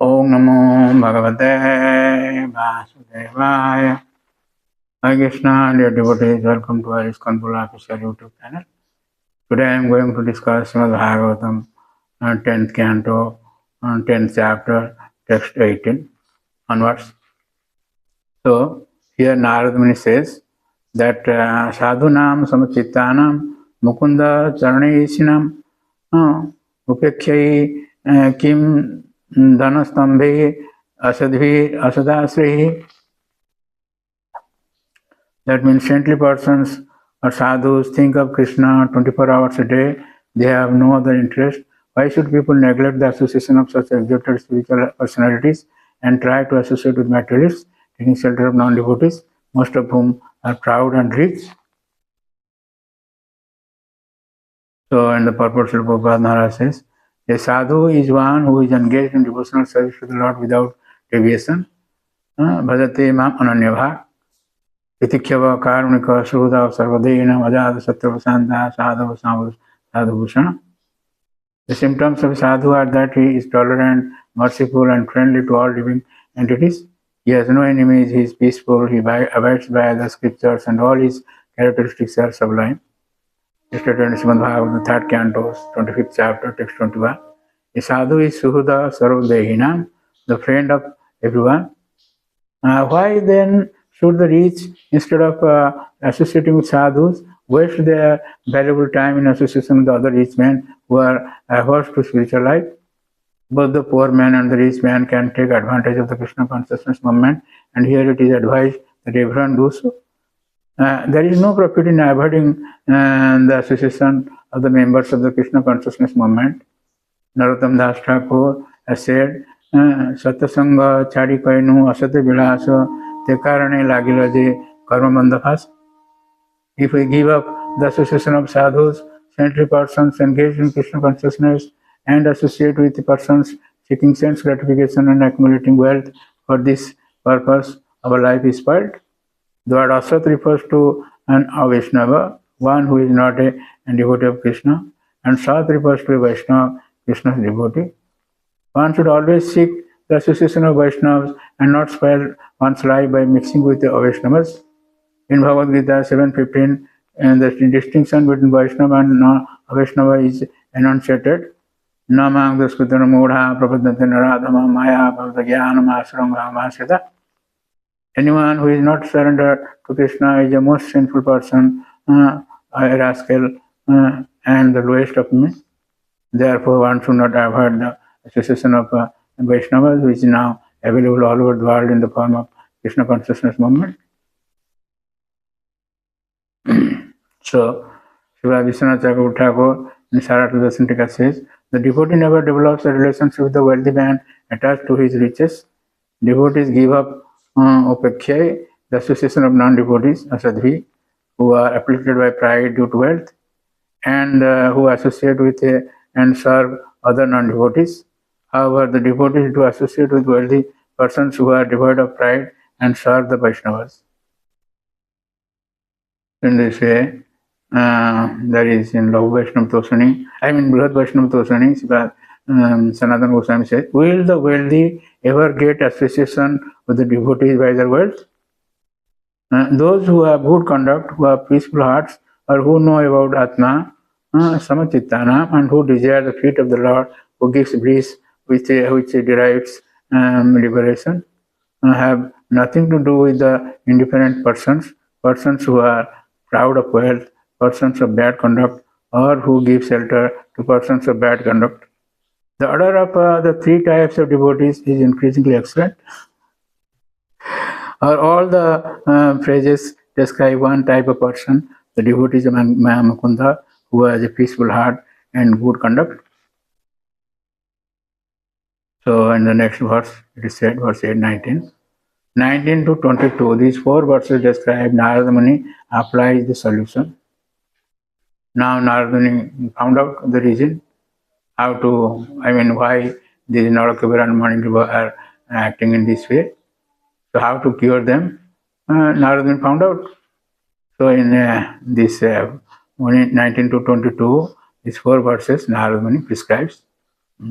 Om Namo Bhagavate Vasudevaya. Hi Krishna, dear devotees, welcome to our ISKCON official YouTube channel. Today I am going to discuss Srimad Bhagavatam, 10th canto, 10th chapter, text 18 onwards. So here Narad Muni says that sadhunam samachittanam mukunda charanayisinam upekhyai kim dhanastambhe asadvi asadasrihi. That means saintly persons or sadhus think of Krishna 24 hours a day. They have no other interest. Why should people neglect the association of such exalted spiritual personalities and try to associate with materialists, taking shelter of non-devotees, most of whom are proud and rich? So, in the purport of Prabhupada Maharaj says, a sadhu is one who is engaged in devotional service to the Lord without deviation. Bhajate mam ananyabha. Titikhyava karunika suhuda sarvadena ajada sattva sadhava sadhubhusana. The symptoms of sadhu are that he is tolerant, merciful, and friendly to all living entities. He has no enemies, he is peaceful, he abides by the scriptures, and all his characteristics are sublime. Yesterday in Srimad Bhagavatam, 3rd canto, 25th chapter, text 21. A sadhu is suhuda sarvadehinam, the friend of everyone. Why then should the rich, instead of associating with sadhus, waste their valuable time in association with other rich men who are averse to spiritual life? Both the poor man and the rich man can take advantage of the Krishna consciousness movement, and here it is advised that everyone do so. There is no profit in avoiding the association of the members of the Krishna consciousness movement. Narottam Das Thakur has said, Satasanga chari kainu asate vilasa te karane lagila je karma bandhas. If we give up the association of sadhus, saintly persons engaged in Krishna consciousness, and associate with persons seeking sense gratification and accumulating wealth, for this purpose our life is spoiled. The word asat refers to an Vaishnava, one who is not a devotee of Krishna, and Sat refers to a Vaishnava, Krishna's devotee. One should always seek the association of Vaishnavas and not spoil one's life by mixing with the Vaishnavas. In Bhagavad Gita 7.15, and the distinction between Vaishnava and Vaishnava is enunciated. Namang daskutana mudha prapadante naradhama maya bhavadagyanam asranga. Anyone who is not surrendered to Krishna is the most sinful person, a rascal, and the lowest of men. Therefore, one should not avoid the association of Vaishnavas, which is now available all over the world in the form of Krishna consciousness movement. So, Srila Vishwanath Thakur in Sarata Dasantika says, the devotee never develops a relationship with the wealthy man attached to his riches. Devotees give up upekhyai, the association of non-devotees, asadvi, who are afflicted by pride due to wealth, and who associate with and serve other non-devotees. However, the devotees do associate with wealthy persons who are devoid of pride and serve the Vaishnavas. In this way, there is in Lahu Vaishnava Tosani, Brihad Vaishnava Tosani, Sanatana Goswami says, will the wealthy ever get association with the devotees by their wealth? Those who have good conduct, who have peaceful hearts, or who know about Atma, Samachittana, and who desire the feet of the Lord, who gives bliss which derives liberation, have nothing to do with the indifferent persons who are proud of wealth, persons of bad conduct, or who give shelter to persons of bad conduct. The order of the three types of devotees is increasingly excellent. All the phrases describe one type of person, the devotees of Mukunda, who has a peaceful heart and good conduct. So in the next verse, it is said, verse 19 to 22, these 4 verses describe Narada Muni applies the solution. Now Narada Muni found out the reason, why these Narakabir and Manikribha are acting in this way. So how to cure them? Narada Muni found out. So in this 19 to 22, these 4 verses Narada Muni prescribes.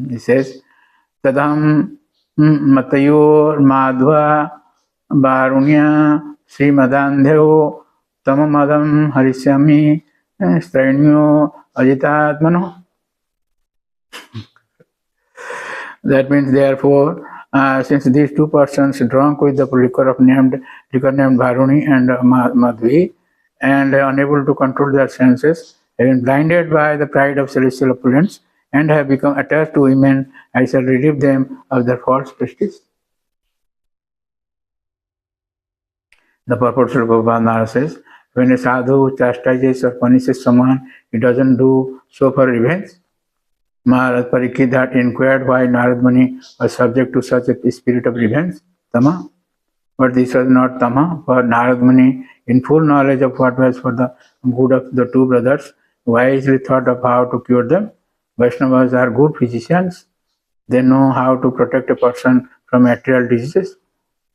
He says, Tadam Matayor Madhva Barunya Srimadandhyo Tamamadam Harisyami Strainyo Ajitatmano. That means, therefore, since these two persons drunk with the liquor named Varuni and Madhvi, and unable to control their senses, have been blinded by the pride of celestial opulence, and have become attached to women, I shall relieve them of their false prestige. The purport of Bhagavad says, when a sadhu chastises or punishes someone, he doesn't do so for revenge. Maharaj Parikshit had inquired why Narad Muni was subject to such a spirit of revenge, Tama. But this was not Tama, for Narad Muni, in full knowledge of what was for the good of the two brothers, wisely thought of how to cure them. Vaishnavas are good physicians. They know how to protect a person from material diseases.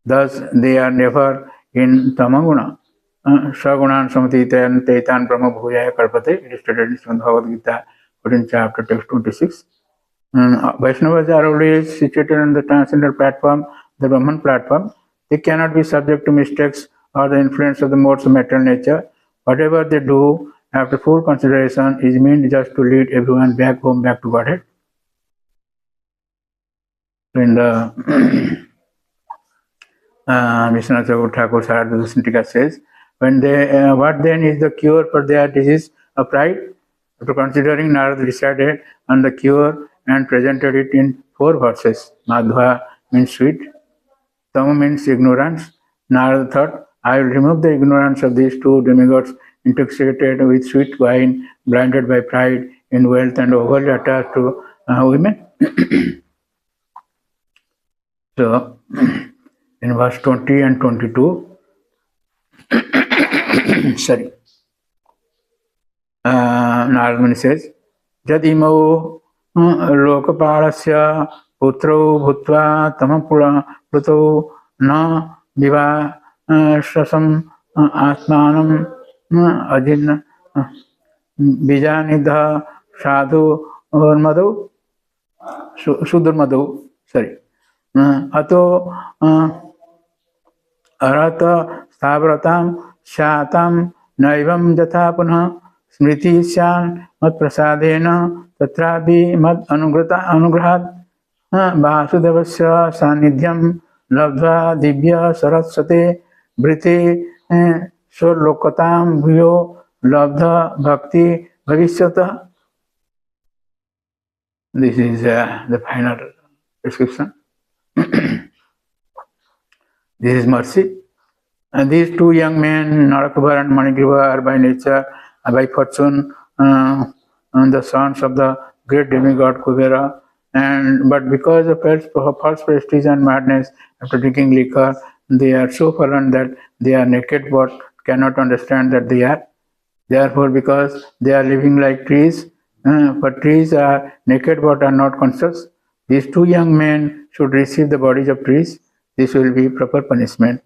Thus, they are never in Tamaguna. Sagunan Samatitan Taitan Brahma Bhujaya Karpate. It is stated in Srimad Bhagavad Gita, 14th chapter, text 26. Vaishnavas are always situated on the transcendental platform, the Brahman platform. They cannot be subject to mistakes or the influence of the modes of material nature. Whatever they do, after full consideration, is meant just to lead everyone back home, back to Godhead. In the Vishwanath Thakur Sarada Santika says, when they, what then is the cure for their disease of pride? After considering, Narad decided on the cure and presented it in 4 verses. Madhva means sweet, Tama means ignorance. Narad thought, I will remove the ignorance of these two demigods intoxicated with sweet wine, blinded by pride in wealth and overly attached to women. So, in verse 20 and 22, sorry, Narad Muni says, Jadimau Lokapalasya Putro Bhutva Tamapura Pluto Na Viva Shasam Atmanam Ajin Bijanidha Sadhu Madhu Sudurmadhu, sorry. Ato Arata Stabratam Shatam Naivam Jatha Punha Smriti Syan Mat Prasadena Tatrabi Mat Anugrahat Vasudevasya Sanidhyam Labdva Divya Sarasate Brite Surlokatam Bhuyo Labdha Bhakti Bhavishyata. This is the final description. This is mercy. And these two young men, Narakubhar and Manigriva, are by nature, by fortune, the sons of the great demigod Kubera. But because of false prestige and madness, after drinking liquor, they are so fallen that they are naked but cannot understand that they are. Therefore, because they are living like trees, but trees are naked but are not conscious, these two young men should receive the bodies of trees. This will be proper punishment.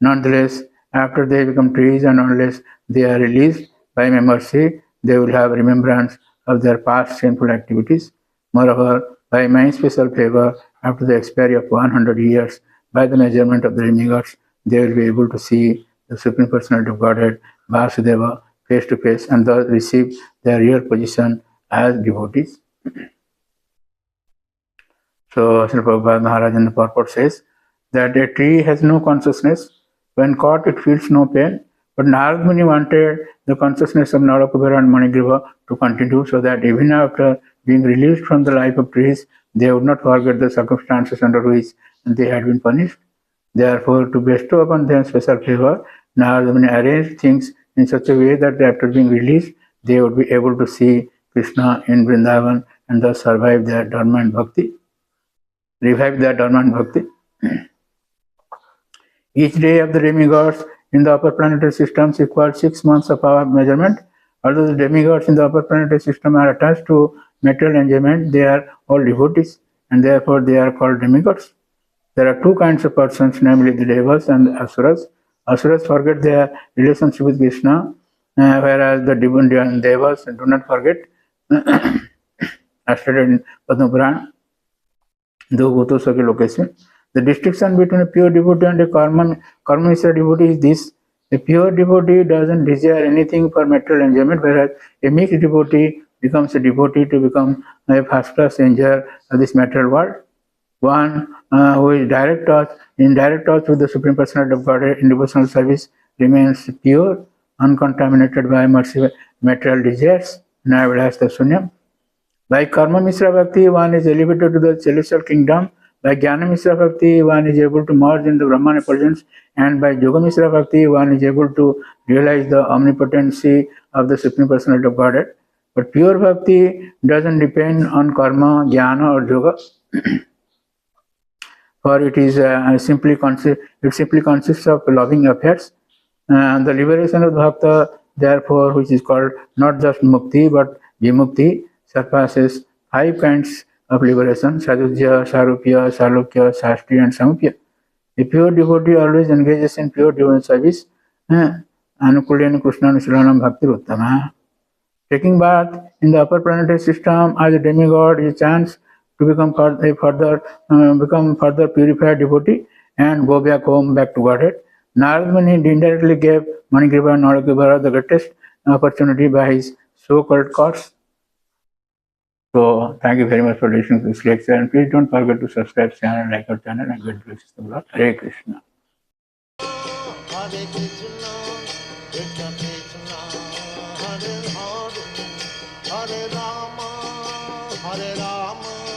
Nonetheless, after they become trees and unless they are released by my mercy, they will have remembrance of their past sinful activities. Moreover, by my special favor, after the expiry of 100 years, by the measurement of the demigods, they will be able to see the Supreme Personality of Godhead, Vasudeva, face to face, and thus receive their real position as devotees. So, Srila Prabhupada Maharaj in the purport says that a tree has no consciousness. When caught, it feels no pain. But Narad Muni wanted the consciousness of Narakubera and Manigriva to continue so that even after being released from the life of trees, they would not forget the circumstances under which they had been punished. Therefore, to bestow upon them special favor, Narad Muni arranged things in such a way that after being released, they would be able to see Krishna in Vrindavan and thus survive their dormant bhakti. Revive their dormant bhakti. Each day of the demigods in the upper planetary systems equals 6 months of our measurement. Although the demigods in the upper planetary system are attached to material enjoyment, they are all devotees and therefore they are called demigods. There are two kinds of persons, namely the devas and the asuras. Asuras forget their relationship with Krishna, whereas the devas do not forget. As stated in Padma Purana. दो भूतों के location. The distinction between a pure devotee and a karma devotee is this: a pure devotee doesn't desire anything for material enjoyment, whereas a mixed devotee becomes a devotee to become a first-class enjoyer of this material world. One who is in direct touch with the Supreme Personality of Godhead in devotional service remains pure, uncontaminated by material desires. Nayavadhasta Sunyam. By Karma Mishra Bhakti, one is elevated to the celestial kingdom. By Jnana Mishra Bhakti, one is able to merge in the Brahman effulgence. And by Yoga Mishra Bhakti, one is able to realize the omnipotency of the Supreme Personality of Godhead. But pure Bhakti doesn't depend on Karma, Jnana or Yoga. For it is simply consists of loving affairs. The liberation of Bhakta, therefore, which is called not just Mukti but Vimukti, surpasses 5 kinds of liberation: Sadhujya, Sarupya, Salukya, Shastri, and Samupya. A pure devotee always engages in pure devotional service. Anukulyana Krishna Nishranam Bhakti Uttama. Taking birth in the upper planetary system as a demigod is a chance to become further purified devotee and go back to Godhead. Narad Muni indirectly gave Manigriva and Nalagriva the greatest opportunity by his so-called course. So, thank you very much for listening to this lecture, and please don't forget to subscribe channel, like our channel, and get blessings of Lord. Hare Krishna. Hare Rama, Hare Rama.